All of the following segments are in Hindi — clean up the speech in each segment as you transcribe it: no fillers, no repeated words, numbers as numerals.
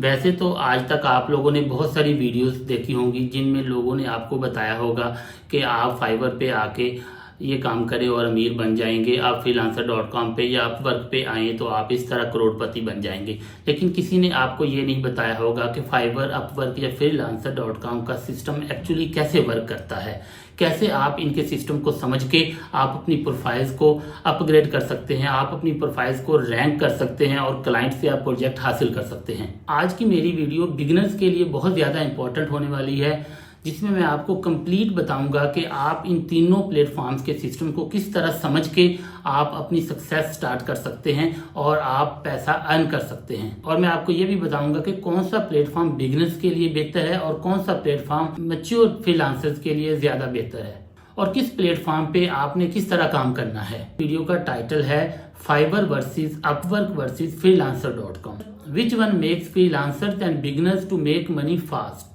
वैसे तो आज तक आप लोगों ने बहुत सारी वीडियोस देखी होंगी जिनमें लोगों ने आपको बताया होगा कि आप फाइवर पे आके ये काम करें और अमीर बन जाएंगे। आप freelancer.com पे या अपवर्क पे आए तो आप इस तरह करोड़पति बन जाएंगे। लेकिन किसी ने आपको ये नहीं बताया होगा कि फाइवर, अपवर्क या freelancer.com का सिस्टम एक्चुअली कैसे वर्क करता है, कैसे आप इनके सिस्टम को समझ के आप अपनी प्रोफाइल्स को अपग्रेड कर सकते हैं, आप अपनी प्रोफाइल्स को रैंक कर सकते हैं और क्लाइंट से आप प्रोजेक्ट हासिल कर सकते हैं। आज की मेरी वीडियो बिगिनर्स के लिए बहुत ज़्यादा इंपॉर्टेंट होने वाली है, जिसमें मैं आपको कंप्लीट बताऊंगा कि आप इन तीनों प्लेटफॉर्म्स के सिस्टम को किस तरह समझ के आप अपनी सक्सेस स्टार्ट कर सकते हैं और आप पैसा अर्न कर सकते हैं। और मैं आपको ये भी बताऊंगा कि कौन सा प्लेटफॉर्म बिगिनर्स के लिए बेहतर है और कौन सा प्लेटफॉर्म मैच्योर फ्रीलांसर्स के लिए ज़्यादा बेहतर है और किस प्लेटफॉर्म पे आपने किस तरह काम करना है। वीडियो का टाइटल है Fiverr versus Upwork versus freelancer.com, which one makes freelancers and beginners to make money fast.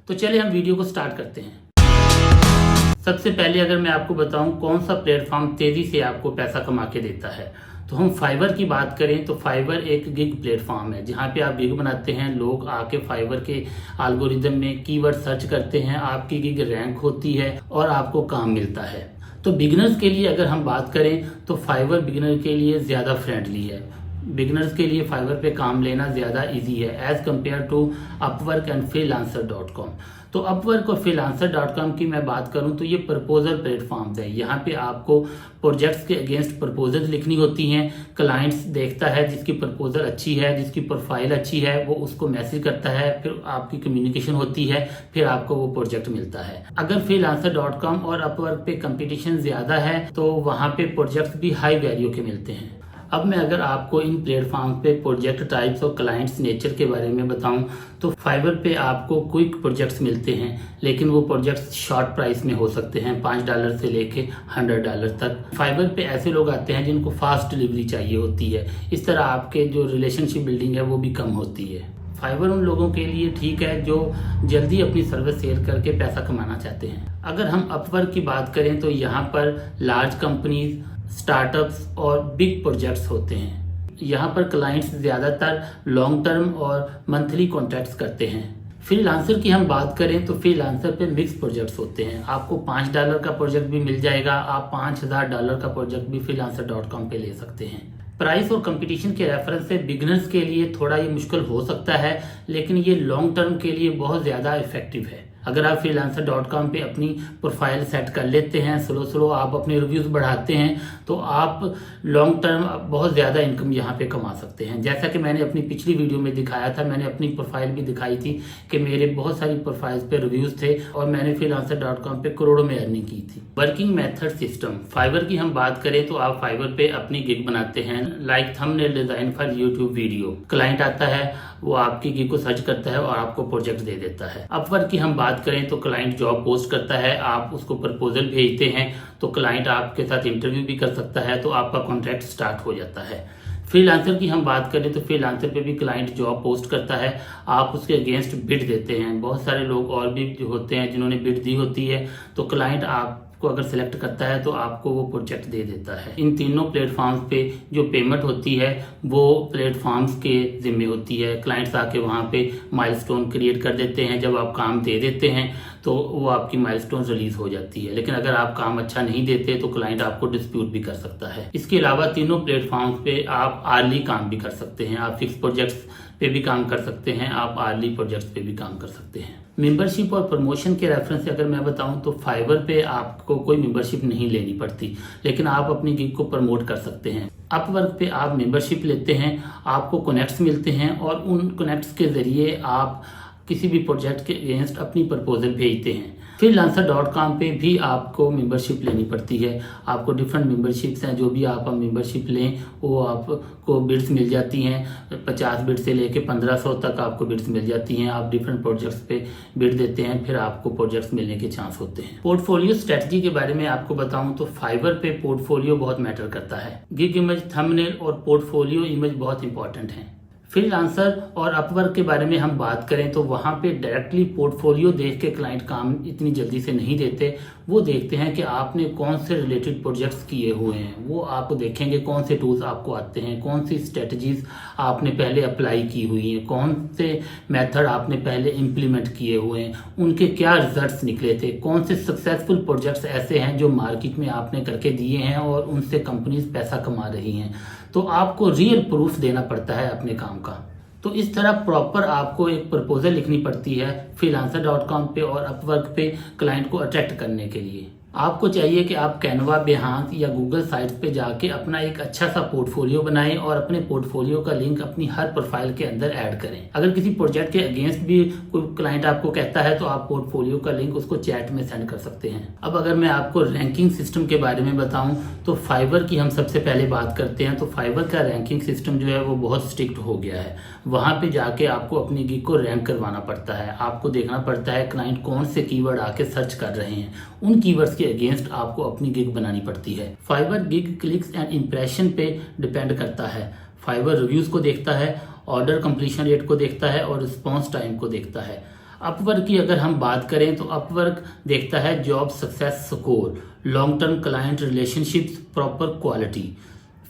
तो चलिए हम वीडियो को स्टार्ट करते हैं। सबसे पहले अगर मैं आपको बताऊं कौन सा प्लेटफॉर्म तेजी से आपको पैसा कमा के देता है, तो हम फाइवर की बात करें तो फाइवर एक गिग प्लेटफॉर्म है जहां पे आप गिग बनाते हैं। लोग आके फाइवर के एल्गोरिदम में कीवर्ड सर्च करते हैं, आपकी गिग रैंक होती है और आपको काम मिलता है। तो बिगिनर्स के लिए अगर हम बात करें तो फाइवर बिगिनर के लिए ज़्यादा फ्रेंडली है। बिगिनर्स के लिए फाइवर पे काम लेना ज़्यादा इजी है as compared to Upwork and freelancer.com। तो अपवर्क और freelancer.com की मैं बात करूं तो ये प्रपोजल प्लेटफॉर्म्स है। यहाँ पे आपको प्रोजेक्ट्स के अगेंस्ट प्रपोजल लिखनी होती हैं। क्लाइंट्स देखता है जिसकी प्रपोजल अच्छी है, जिसकी प्रोफाइल अच्छी है, वो उसको मैसेज करता है, फिर आपकी कम्युनिकेशन होती है, फिर आपको वो प्रोजेक्ट मिलता है। अगर freelancer.com और अपवर्क पे कंपटीशन ज़्यादा है तो वहाँ पे प्रोजेक्ट्स भी हाई वैल्यू के मिलते हैं। अब मैं अगर आपको इन प्लेटफॉर्म पे प्रोजेक्ट टाइप्स और क्लाइंट्स नेचर के बारे में बताऊं तो फाइवर पे आपको क्विक प्रोजेक्ट्स मिलते हैं, लेकिन वो प्रोजेक्ट्स शॉर्ट प्राइस में हो सकते हैं, $5 से लेके $100 तक। फाइवर पे ऐसे लोग आते हैं जिनको फास्ट डिलीवरी चाहिए होती है। इस तरह आपके जो रिलेशनशिप बिल्डिंग है वो भी कम होती है। फाइवर उन लोगों के लिए ठीक है जो जल्दी अपनी सर्विस सेल करके पैसा कमाना चाहते हैं। अगर हम अपवर्क की बात करें तो यहाँ पर लार्ज कंपनीज, स्टार्टअप्स और बिग प्रोजेक्ट्स होते हैं। यहाँ पर क्लाइंट्स ज़्यादातर लॉन्ग टर्म और मंथली कॉन्ट्रैक्ट्स करते हैं। फ्रीलांसर की हम बात करें तो फ्रीलांसर पे मिक्स प्रोजेक्ट्स होते हैं। आपको $5 का प्रोजेक्ट भी मिल जाएगा, आप $5000 का प्रोजेक्ट भी freelancer.com पे ले सकते हैं। प्राइस और कंपटीशन के रेफरेंस से बिगिनर्स के लिए थोड़ा ये मुश्किल हो सकता है, लेकिन ये लॉन्ग टर्म के लिए बहुत ज़्यादा इफेक्टिव है। अगर आप freelancer.com पे अपनी प्रोफाइल सेट कर लेते हैं, स्लो आप अपने रिव्यूज़ बढ़ाते हैं तो आप लॉन्ग टर्म बहुत ज़्यादा इनकम यहाँ पे कमा सकते हैं। जैसा कि मैंने अपनी पिछली वीडियो में दिखाया था, मैंने अपनी प्रोफाइल भी दिखाई थी कि मेरे बहुत सारी प्रोफाइल्स पे रिव्यूज़ थे और मैंने freelancer.com पे करोड़ों में अर्निंग की थी। वर्किंग मेथड सिस्टम, फाइवर की हम बात करें तो आप फाइवर पे अपनी गिग बनाते हैं, like thumbnail design for YouTube video. Client आता है, वो आपकी गिग को सर्च करता है और आपको प्रोजेक्ट दे देता है। अपवर्क की हम बात करें तो क्लाइंट जॉब पोस्ट करता है, आप उसको प्रपोजल भेजते हैं तो क्लाइंट आपके साथ इंटरव्यू भी कर सकता है, तो आपका कॉन्ट्रैक्ट स्टार्ट हो जाता है। फ्रीलांसर की हम बात करें तो फ्रीलांसर पे भी क्लाइंट जॉब पोस्ट करता है, आप उसके अगेंस्ट बिड देते हैं। बहुत सारे लोग और भी होते हैं जिन्होंने बिड दी होती है, तो क्लाइंट आपको अगर सिलेक्ट करता है तो आपको वो प्रोजेक्ट दे देता है। इन तीनों प्लेटफॉर्म्स पे जो पेमेंट होती है वो प्लेटफॉर्म्स के जिम्मे होती है। क्लाइंट्स आके वहाँ पे माइलस्टोन क्रिएट कर देते हैं, जब आप काम दे देते हैं तो वो आपकी माइलस्टोन रिलीज हो जाती है। लेकिन अगर आप काम अच्छा नहीं देते तो क्लाइंट आपको डिस्प्यूट भी कर सकता है। इसके अलावा तीनों प्लेटफॉर्म्स पे आप आर्ली काम भी कर सकते हैं। आप फिक्स प्रोजेक्ट्स पे भी काम कर सकते हैं, आप आर्ली प्रोजेक्ट्स पे भी काम कर सकते हैं। मेंबरशिप और प्रमोशन के रेफरेंस से अगर मैं बताऊं तो फाइवर पे आपको कोई मेंबरशिप नहीं लेनी पड़ती, लेकिन आप अपनी गिग को प्रमोट कर सकते हैं। अपवर्क पे आप मेंबरशिप लेते हैं, आपको कनेक्ट्स मिलते हैं और उन कनेक्ट्स के जरिए आप किसी भी प्रोजेक्ट के अगेंस्ट अपनी प्रपोजल भेजते हैं। freelancer.com पे भी आपको मेंबरशिप लेनी पड़ती है। आपको डिफरेंट मेंबरशिप्स हैं, जो भी आप मेंबरशिप लें वो आपको बिड्स मिल जाती हैं। 50 बिड से लेके 1500 तक आपको बिड्स मिल जाती हैं। आप डिफरेंट प्रोजेक्ट्स पे बिड देते हैं, फिर आपको प्रोजेक्ट्स मिलने के चांस होते हैं। पोर्टफोलियो स्ट्रेटजी के बारे में आपको बताऊं तो फाइवर पे पोर्टफोलियो बहुत मैटर करता है। गिग इमेज, थंबनेल और पोर्टफोलियो इमेज बहुत इंपॉर्टेंट है। फ्रीलांसर और अपवर्क के बारे में हम बात करें तो वहाँ पे डायरेक्टली पोर्टफोलियो देख के क्लाइंट काम इतनी जल्दी से नहीं देते। वो देखते हैं कि आपने कौन से रिलेटेड प्रोजेक्ट्स किए हुए हैं, वो आपको देखेंगे कौन से टूल्स आपको आते हैं, कौन सी स्ट्रेटजीज आपने पहले अप्लाई की हुई हैं, कौन से मेथड आपने पहले इम्प्लीमेंट किए हुए हैं, उनके क्या रिजल्ट्स निकले थे, कौन से सक्सेसफुल प्रोजेक्ट्स ऐसे हैं जो मार्केट में आपने करके दिए हैं और उनसे कंपनीज पैसा कमा रही हैं। तो आपको रियल प्रूफ देना पड़ता है अपने काम का। तो इस तरह प्रॉपर आपको एक प्रपोजल लिखनी पड़ती है freelancer.com पे और अपवर्क पे क्लाइंट को अट्रैक्ट करने के लिए। आपको चाहिए कि आप कैनवा, बेहांस या गूगल साइट्स पे जाके अपना एक अच्छा सा पोर्टफोलियो बनाएं और अपने पोर्टफोलियो का लिंक अपनी हर प्रोफाइल के अंदर ऐड करें। अगर किसी प्रोजेक्ट के अगेंस्ट भी कोई क्लाइंट आपको कहता है तो आप पोर्टफोलियो का लिंक उसको चैट में सेंड कर सकते हैं। अब अगर मैं आपको रैंकिंग सिस्टम के बारे में बताऊं तो फाइवर की हम सबसे पहले बात करते हैं। तो फाइवर का रैंकिंग सिस्टम जो है वो बहुत स्ट्रिक्ट हो गया है। वहां पे जाके आपको अपनी गिग को रैंक करवाना पड़ता है। आपको देखना पड़ता है क्लाइंट कौन से कीवर्ड आके सर्च कर रहे हैं, उन कीवर्ड्स के अगेंस्ट आपको अपनी गिग बनानी पड़ती है। Fiverr gig clicks and impression पे डिपेंड करता है। फाइवर रिव्यूज को देखता है, ऑर्डर कंप्लीशन रेट को देखता है और रिस्पॉन्स टाइम को देखता है। अपवर्क की अगर हम बात करें तो अपवर्क देखता है job success score, long term client relationships, proper quality.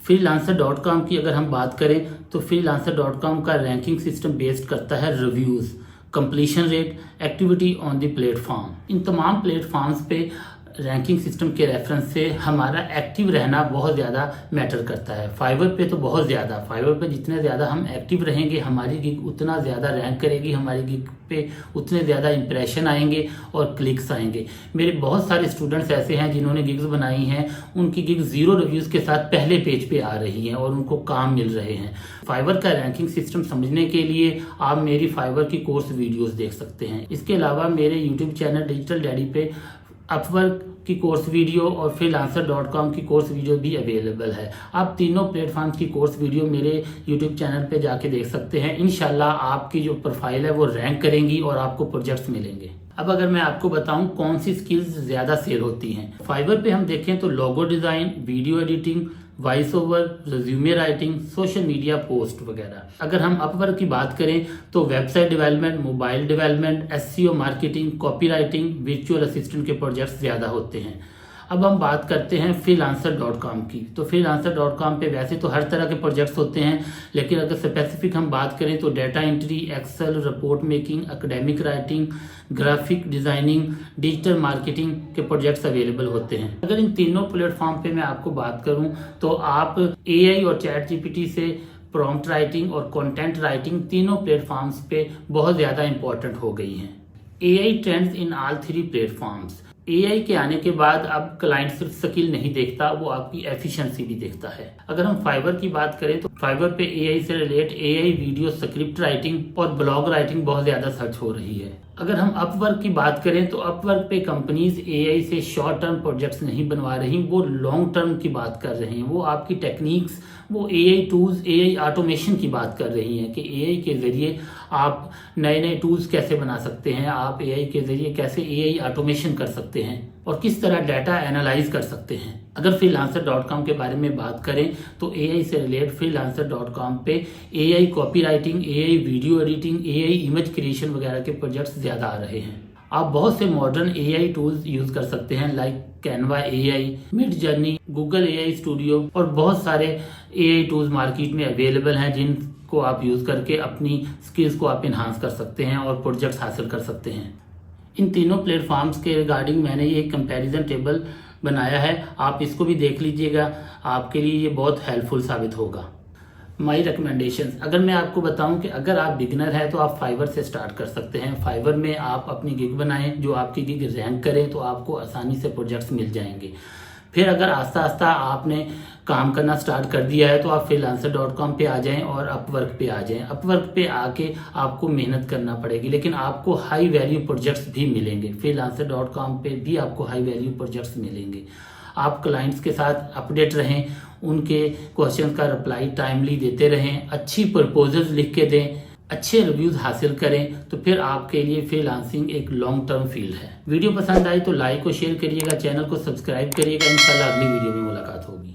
freelancer.com की अगर हम बात करें तो freelancer.com का रैंकिंग सिस्टम बेस्ड करता है reviews, completion rate, activity on the platform. इन तमाम प्लेटफॉर्म्स पे रैंकिंग सिस्टम के रेफरेंस से हमारा एक्टिव रहना बहुत ज़्यादा मैटर करता है। फाइवर पे तो बहुत ज़्यादा, फाइवर पे जितने ज़्यादा हम एक्टिव रहेंगे हमारी गिग उतना ज़्यादा रैंक करेगी, हमारी गिग पे उतने ज़्यादा इंप्रेशन आएंगे और क्लिक्स आएंगे। मेरे बहुत सारे स्टूडेंट्स ऐसे हैं जिन्होंने गिग्स बनाई हैं, उनकी गिग 0 रिव्यूज़ के साथ पहले पेज पे आ रही हैं और उनको काम मिल रहे हैं। फाइवर का रैंकिंग सिस्टम समझने के लिए आप मेरी फाइवर की कोर्स वीडियोज़ देख सकते हैं। इसके अलावा मेरे यूट्यूब चैनल डिजिटल डैडी पे अपवर्क की कोर्स वीडियो और freelancer.com की कोर्स वीडियो भी अवेलेबल है। आप तीनों प्लेटफॉर्म्स की कोर्स वीडियो मेरे यूट्यूब चैनल पे जाके देख सकते हैं। इंशाल्लाह आपकी जो प्रोफाइल है वो रैंक करेंगी और आपको प्रोजेक्ट्स मिलेंगे। अब अगर मैं आपको बताऊं कौन सी स्किल्स ज़्यादा सेल होती हैं, फाइवर पे हम देखें तो logo design, video editing, voice over, resume writing, social media post वगैरह। अगर हम अपवर्क की बात करें तो website development, mobile development, SEO marketing, copy writing, virtual assistant के प्रोजेक्ट्स ज़्यादा होते हैं। अब हम बात करते हैं freelancer.com की। तो freelancer.com पे वैसे तो हर तरह के प्रोजेक्ट्स होते हैं, लेकिन अगर स्पेसिफिक हम बात करें तो data entry, Excel, report making, academic writing, graphic designing, digital marketing के प्रोजेक्ट्स अवेलेबल होते हैं। अगर इन तीनों प्लेटफॉर्म पे मैं आपको बात करूं तो आप AI और चैट जीपीटी से प्रॉम्प्ट राइटिंग और कंटेंट राइटिंग तीनों प्लेटफॉर्म्स पे बहुत ज़्यादा इंपॉर्टेंट हो गई हैं। AI trends in all 3 platforms. AI के आने के बाद अब क्लाइंट सिर्फ स्किल नहीं देखता, वो आपकी एफिशिएंसी भी देखता है। अगर हम फाइवर की बात करें तो फाइवर पे AI से relate AI video script writing और ब्लॉग राइटिंग बहुत ज़्यादा सर्च हो रही है। अगर हम अपवर्क की बात करें तो अपवर्क पे कंपनीज AI से शॉर्ट टर्म प्रोजेक्ट्स नहीं बनवा रही, वो लॉन्ग टर्म की बात कर रही हैं। वो आपकी टेक्निक्स, वो AI टूल्स, AI ऑटोमेशन की बात कर रही हैं कि AI के ज़रिए आप नए नए टूल्स कैसे बना सकते हैं, आप AI के ज़रिए कैसे AI ऑटोमेशन कर सकते हैं और किस तरह डाटा एनालाइज कर सकते हैं। अगर freelancer.com के बारे में बात करें तो AI से रिलेट freelancer.com पे AI copy writing, AI video editing, AI image creation वगैरह के प्रोजेक्ट्स ज़्यादा आ रहे हैं। आप बहुत से मॉडर्न AI टूल्स यूज़ कर सकते हैं like Canva AI, mid journey, Google AI studio और बहुत सारे AI टूल्स मार्केट में अवेलेबल हैं जिनको आप यूज़ करके अपनी स्किल्स को आप इन्हांस कर सकते हैं और प्रोजेक्ट्स हासिल कर सकते हैं। इन तीनों प्लेटफॉर्म्स के रिगार्डिंग मैंने ये एक कंपैरिजन टेबल बनाया है, आप इसको भी देख लीजिएगा, आपके लिए ये बहुत हेल्पफुल साबित होगा। माई रिकमेंडेशंस, अगर मैं आपको बताऊं कि अगर आप बिगिनर हैं तो आप फाइवर से स्टार्ट कर सकते हैं। फाइवर में आप अपनी गिग बनाएं, जो आपकी गिग रैंक करें तो आपको आसानी से प्रोजेक्ट्स मिल जाएंगे। फिर अगर आस्ता आस्ता आपने काम करना स्टार्ट कर दिया है तो आप freelancer.com पे आ जाएं और अपवर्क पे आ जाएं। अपवर्क पे आके आपको मेहनत करना पड़ेगी, लेकिन आपको हाई वैल्यू प्रोजेक्ट्स भी मिलेंगे। freelancer.com पे भी आपको हाई वैल्यू प्रोजेक्ट्स मिलेंगे। आप क्लाइंट्स के साथ अपडेट रहें, उनके क्वेश्चन का रिप्लाई टाइमली देते रहें, अच्छी प्रपोजल्स लिख के दें, अच्छे रिव्यूज हासिल करें, तो फिर आपके लिए फ्रीलांसिंग एक लॉन्ग टर्म फील्ड है। वीडियो पसंद आई तो लाइक और शेयर करिएगा, चैनल को सब्सक्राइब करिएगा। इंशाल्लाह अगली वीडियो में मुलाकात होगी।